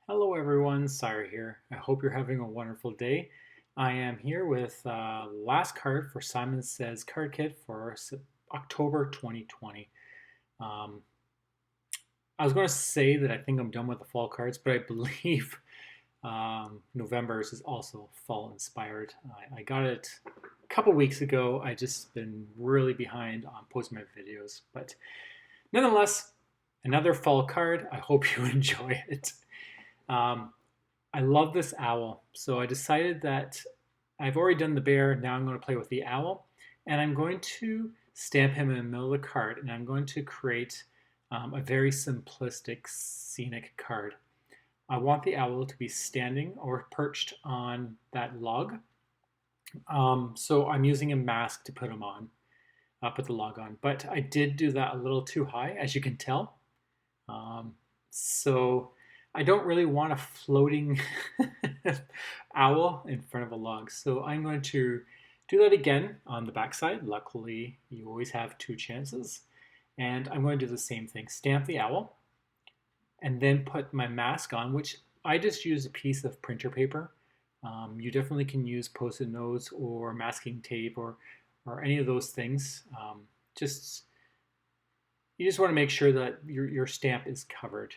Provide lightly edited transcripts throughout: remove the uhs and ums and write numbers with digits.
Hello everyone, Sire here. I hope you're having a wonderful day. I am here with last card for Simon Says card kit for October 2020. Um, I was going to say that I think I'm done with the fall cards, but I believe November's is also fall inspired. I got it a couple weeks ago. I just been really behind on posting my videos, but nonetheless, another fall card. I hope you enjoy it. Um, I love this owl. So I decided that I've already done the bear. Now I'm going to play with the owl. And I'm going to stamp him in the middle of the card. And I'm going to create a very simplistic scenic card. I want the owl to be standing or perched on that log. So I'm using a mask to put him on, put the log on. But I did do that a little too high, as you can tell. So I don't really want a floating owl in front of a log. So I'm going to do that again on the backside. Luckily, you always have two chances. And I'm going to do the same thing. Stamp the owl and then put my mask on, which I just use a piece of printer paper. You definitely can use Post-it notes or masking tape or any of those things. Just You just want to make sure that your stamp is covered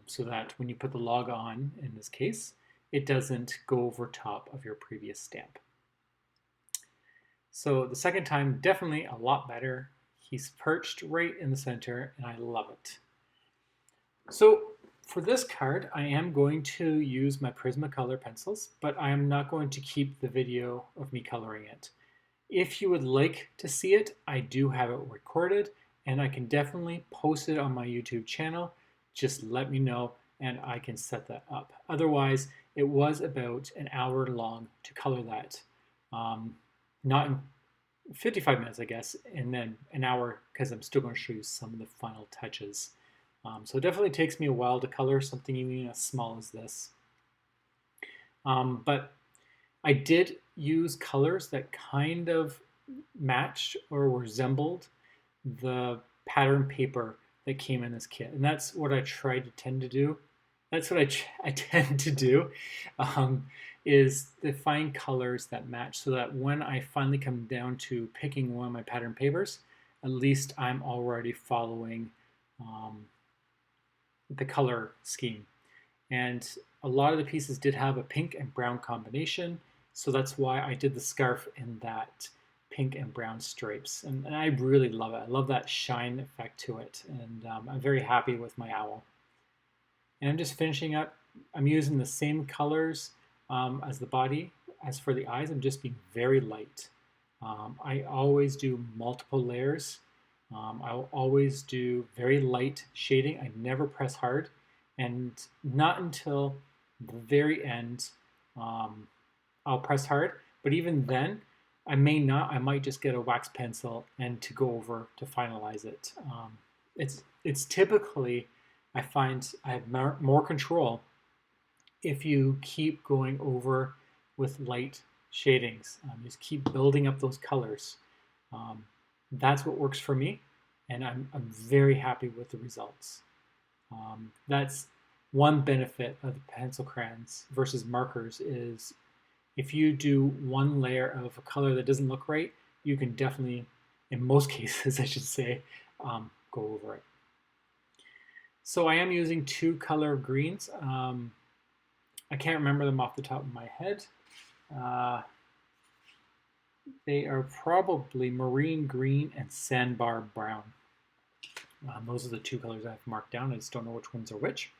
so that when you put the log on, in this case, it doesn't go over top of your previous stamp. So the second time, definitely a lot better. He's perched right in the center and I love it. So for this card, I am going to use my Prismacolor pencils, but I am not going to keep the video of me coloring it. If you would like to see it, I do have it recorded and I can definitely post it on my YouTube channel. Just let me know and I can set that up. Otherwise, it was about an hour long to color that. Not in 55 minutes, I guess, and then an hour because I'm still going to show you some of the final touches. So it definitely takes me a while to color something even as small as this. But I did use colors that kind of matched or resembled the pattern paper that came in this kit. And that's what I try to tend to do. That's what I tend to do, is to find colors that match so that when I finally come down to picking one of my pattern papers, at least I'm already following the color scheme. And a lot of the pieces did have a pink and brown combination, so that's why I did the scarf in that pink and brown stripes. And I really love it. I love that shine effect to it. And I'm very happy with my owl. And I'm just finishing up. I'm using the same colors as the body. As for the eyes, I'm just being very light. I always do multiple layers. I'll always do very light shading. I never press hard. And not until the very end I'll press hard. But even then, I may not. I might just get a wax pencil and to go over to finalize it. It's typically, I find I have more control if you keep going over with light shadings. Just keep building up those colors. That's what works for me, and I'm very happy with the results. That's one benefit of the pencil crayons versus markers is if you do one layer of a color that doesn't look right, you can definitely, in most cases, I should say, go over it. So I am using two color greens. I can't remember them off the top of my head. They are probably marine green and sandbar brown. Those are the two colors I've marked down. I just don't know which ones are which.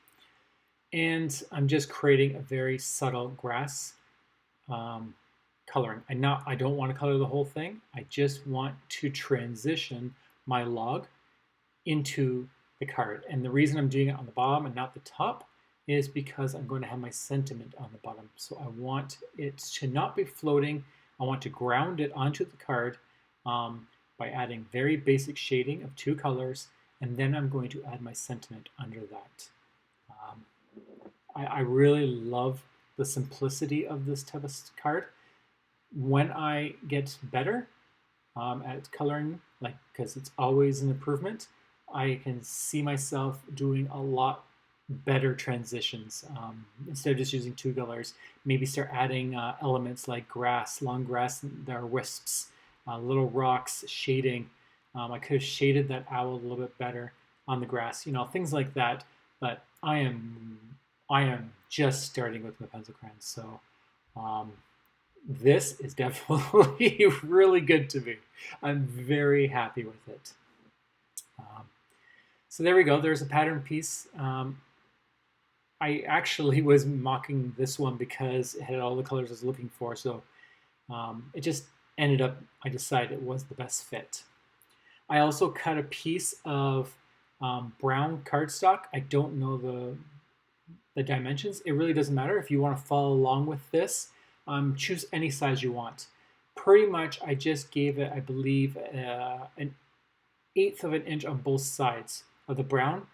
And I'm just creating a very subtle grass coloring. I don't want to color the whole thing. I just want to transition my log into the card. And the reason I'm doing it on the bottom and not the top is because I'm going to have my sentiment on the bottom. So I want it to not be floating. I want to ground it onto the card by adding very basic shading of two colors, and then I'm going to add my sentiment under that. I really love the simplicity of this type of card. When I get better at coloring, like because it's always an improvement, I can see myself doing a lot better transitions. Instead of just using two colors, maybe start adding elements like grass, long grass, there are wisps, little rocks, shading. I could have shaded that owl a little bit better on the grass, things like that. But I am just starting with my pencil crayons, so this is definitely really good to me. I'm very happy with it. So there we go. There's a pattern piece. I actually was mocking this one because it had all the colors I was looking for. So it just ended up, I decided it was the best fit. I also cut a piece of brown cardstock. I don't know the dimensions. It really doesn't matter. If you want to follow along with this, choose any size you want. Pretty much, I just gave it, I believe, an 1/8 of an inch on both sides of the brown,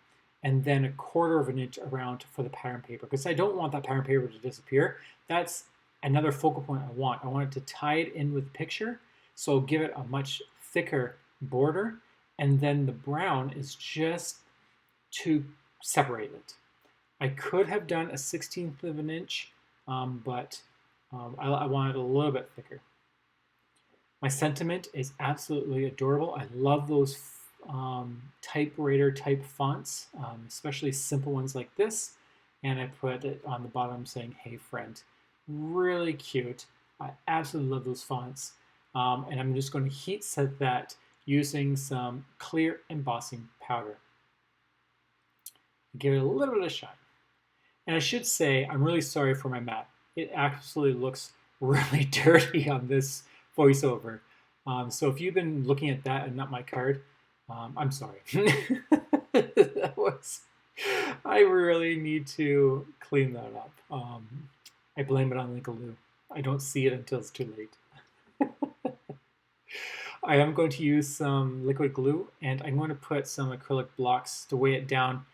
and then 1/4 of an inch around for the pattern paper, because I don't want that pattern paper to disappear. That's another focal point I want. I want it to tie it in with the picture, so I'll give it a much thicker border, and then the brown is just to separate it. I could have done a 1/16 of an inch, but I want it a little bit thicker. My sentiment is absolutely adorable. I love those typewriter type fonts, especially simple ones like this. And I put it on the bottom saying, "Hey friend." Really cute. I absolutely love those fonts. And I'm just going to heat set that using some clear embossing powder. Give it a little bit of shine. And I should say, I'm really sorry for my mat. It absolutely looks really dirty on this voiceover. So if you've been looking at that and not my card, I'm sorry. I really need to clean that up. I blame it on the glue. I don't see it until it's too late. I am going to use some liquid glue, and I'm going to put some acrylic blocks to weigh it down.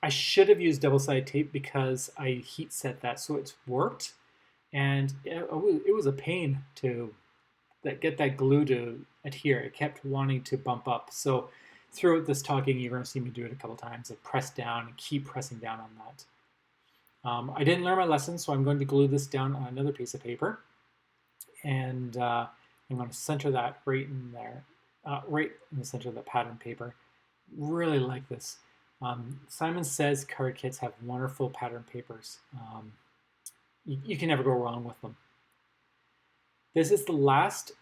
I should have used double-sided tape because I heat set that so it's worked, and it was a pain to get that glue to adhere. It kept wanting to bump up. So throughout this talking, you're going to see me do it a couple times and press down and keep pressing down on that. I didn't learn my lesson, so I'm going to glue this down on another piece of paper, and I'm going to center that right in there, right in the center of the pattern paper. Really like this. Simon Says card kits have wonderful pattern papers. You can never go wrong with them. This is the last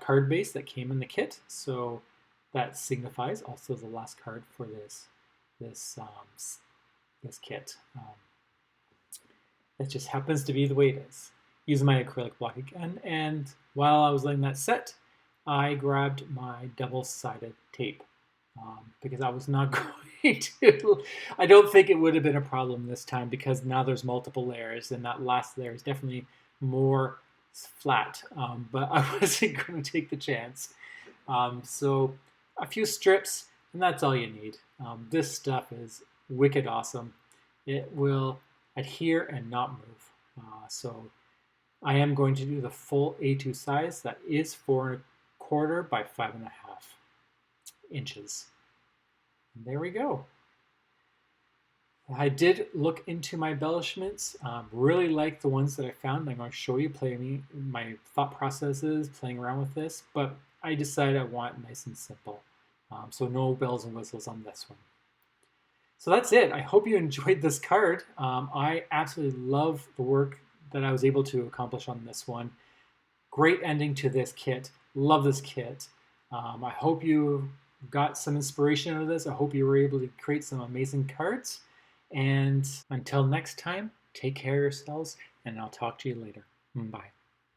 card base that came in the kit, so that signifies also the last card for this kit. It just happens to be the way it is. Using my acrylic block again, and while I was letting that set, I grabbed my double-sided tape because I was not going to. I don't think it would have been a problem this time because now there's multiple layers, and that last layer is definitely more flat, but I wasn't going to take the chance. So a few strips, and that's all you need. This stuff is wicked awesome. It will adhere and not move. So I am going to do the full A2 size. That is 4¼ by 5½ inches. And there we go. I did look into my embellishments, really like the ones that I found. I'm going to show you my thought processes playing around with this, but I decided I want it nice and simple. So no bells and whistles on this one. So that's it. I hope you enjoyed this card. I absolutely love the work that I was able to accomplish on this one. Great ending to this kit. Love this kit. I hope you got some inspiration out of this. I hope you were able to create some amazing cards. And until next time, take care of yourselves, and I'll talk to you later. Bye.